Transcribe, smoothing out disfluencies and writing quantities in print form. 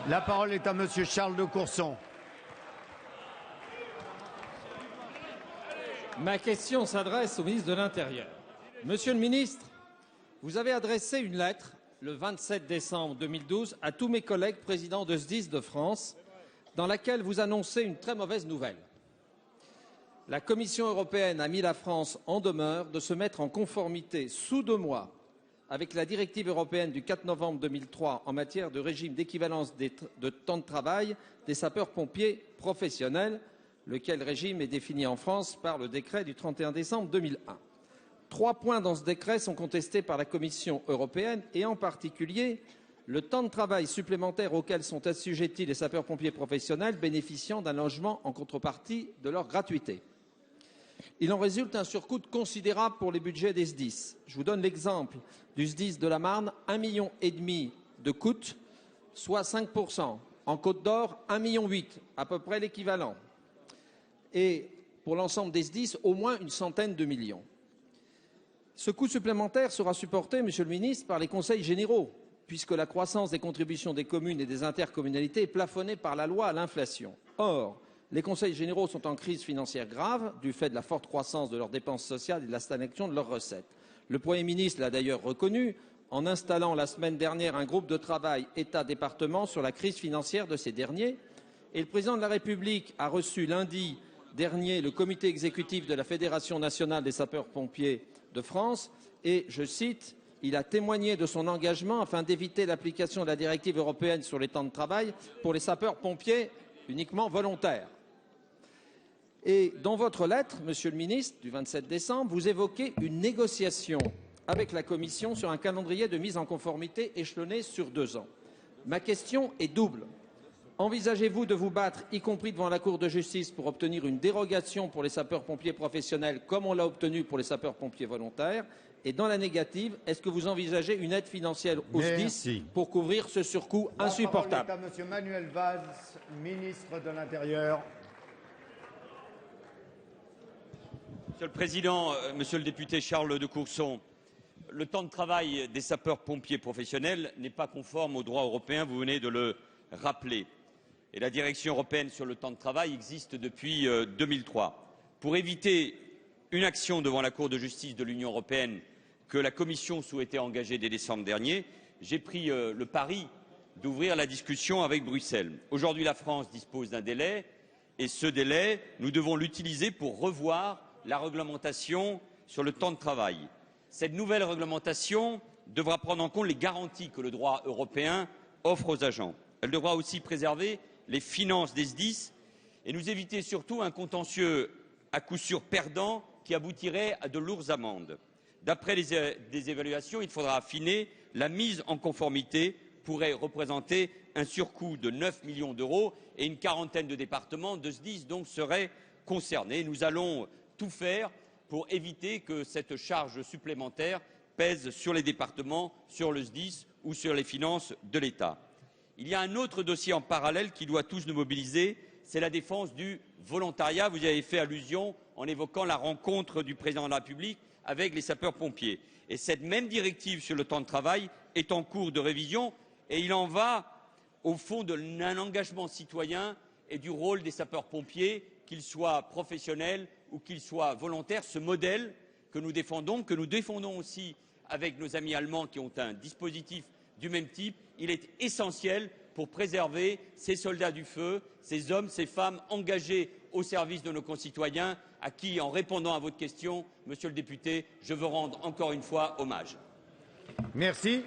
La parole est à Monsieur Charles de Courson. Ma question s'adresse au ministre de l'Intérieur. Monsieur le ministre, vous avez adressé une lettre le 27 décembre 2012 à tous mes collègues présidents de SDIS de France, dans laquelle vous annoncez une très mauvaise nouvelle. La Commission européenne a mis la France en demeure de se mettre en conformité sous 2 mois avec la directive européenne du 4 novembre 2003 en matière de régime d'équivalence de temps de travail des sapeurs-pompiers professionnels, lequel régime est défini en France par le décret du 31 décembre 2001. 3 points dans ce décret sont contestés par la Commission européenne et en particulier le temps de travail supplémentaire auquel sont assujettis les sapeurs-pompiers professionnels bénéficiant d'un logement en contrepartie de leur gratuité. Il en résulte un surcoût considérable pour les budgets des SDIS. Je vous donne l'exemple du SDIS de la Marne, 1,5 million de coûts, soit 5%. En Côte d'Or, 1,8 million, à peu près l'équivalent. Et pour l'ensemble des SDIS, au moins une centaine de millions. Ce coût supplémentaire sera supporté, Monsieur le ministre, par les conseils généraux, puisque la croissance des contributions des communes et des intercommunalités est plafonnée par la loi à l'inflation. Or, les conseils généraux sont en crise financière grave du fait de la forte croissance de leurs dépenses sociales et de la stagnation de leurs recettes. Le Premier ministre l'a d'ailleurs reconnu en installant la semaine dernière un groupe de travail État-département sur la crise financière de ces derniers. Et le Président de la République a reçu lundi dernier le comité exécutif de la Fédération nationale des sapeurs-pompiers de France et, je cite, il a témoigné de son engagement afin d'éviter l'application de la directive européenne sur les temps de travail pour les sapeurs-pompiers uniquement volontaires. Et dans votre lettre, Monsieur le ministre, du 27 décembre, vous évoquez une négociation avec la Commission sur un calendrier de mise en conformité échelonné sur 2 ans. Ma question est double. Envisagez-vous de vous battre, y compris devant la Cour de justice, pour obtenir une dérogation pour les sapeurs-pompiers professionnels, comme on l'a obtenu pour les sapeurs-pompiers volontaires? Et dans la négative, est-ce que vous envisagez une aide financière aux SDIS pour couvrir ce surcoût insupportable? La parole est à Monsieur Manuel Valls, ministre de l'Intérieur. Monsieur le Président, Monsieur le député Charles de Courson, le temps de travail des sapeurs-pompiers professionnels n'est pas conforme au droit européen, vous venez de le rappeler. Et la direction européenne sur le temps de travail existe depuis 2003. Pour éviter une action devant la Cour de justice de l'Union européenne que la Commission souhaitait engager dès décembre dernier, j'ai pris le pari d'ouvrir la discussion avec Bruxelles. Aujourd'hui, la France dispose d'un délai et ce délai, nous devons l'utiliser pour revoir la réglementation sur le temps de travail. Cette nouvelle réglementation devra prendre en compte les garanties que le droit européen offre aux agents. Elle devra aussi préserver les finances des SDIS et nous éviter surtout un contentieux à coup sûr perdant qui aboutirait à de lourdes amendes. D'après des évaluations, il faudra affiner. La mise en conformité pourrait représenter un surcoût de 9 millions d'euros et une quarantaine de départements de SDIS donc seraient concernés. Nous allons tout faire pour éviter que cette charge supplémentaire pèse sur les départements, sur le SDIS ou sur les finances de l'État. Il y a un autre dossier en parallèle qui doit tous nous mobiliser, c'est la défense du volontariat. Vous y avez fait allusion en évoquant la rencontre du Président de la République avec les sapeurs-pompiers. Et cette même directive sur le temps de travail est en cours de révision et il en va au fond d'un engagement citoyen et du rôle des sapeurs-pompiers, qu'ils soient professionnels ou qu'ils soient volontaires. Ce modèle que nous défendons aussi avec nos amis allemands qui ont un dispositif du même type, il est essentiel pour préserver ces soldats du feu, ces hommes, ces femmes engagés au service de nos concitoyens, à qui, en répondant à votre question, Monsieur le député, je veux rendre encore une fois hommage. Merci.